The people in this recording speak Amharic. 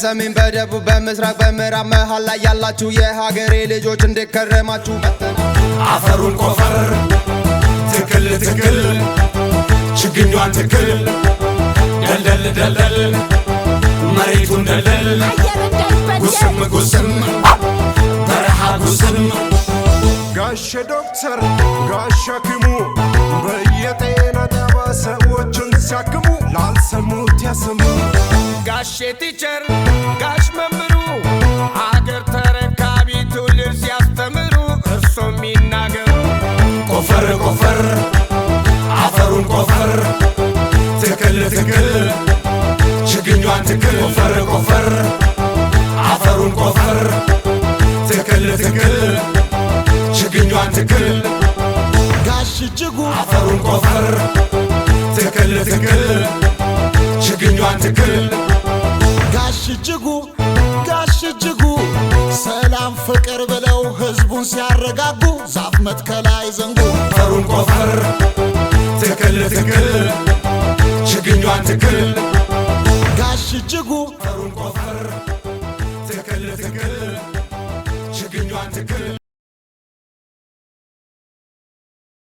በሰሜን በደቡብ በምስራቅ በምዕራብ መሃል ላይ ያላችሁ የሀገሬ ልጆች እንደከረማችሁ አፈሩን ቆፈር ትክል ትክል ችግኟን ትክል ደልደል ደልደል መሬቱን ደልደል ጉስም ጉስም በረሃ ጉስም ጋሸ ዶክተር ጋሽ ሐኪሙ በየጤና ጣቢያ ሰዎችን ሲያክሙ ላልሰሙት ያሰሙ ጋሼ ቲቸር ጋሽ መምሩ አገር ተረካቢ ትውልድ ሲያስተምሩ እርሶም ይናገሩ። ቆፈር ቆፈር አፈሩን ቆፈር ትክል ትክል ችግኟን ትክል ቆፈር ቆፈር አፈሩን ቆፈር ትክል ትክል ችግኟን ትክል ጋሽ እጅጉ አፈሩን ቆፈር ትክል ትክል ችግኟን ትክል ጋሽ እጅጉ ሰላም ፍቅር ብለው ህዝቡን ሲያረጋጉ ዛፍ መትከላይ ዘንጉ አፈሩን ቆፈር ትክል ትክል ችግኟን ትክል ጋሽ እጅጉ አፈሩን ቆፈር ትክል ትክል ችግኟን ትክል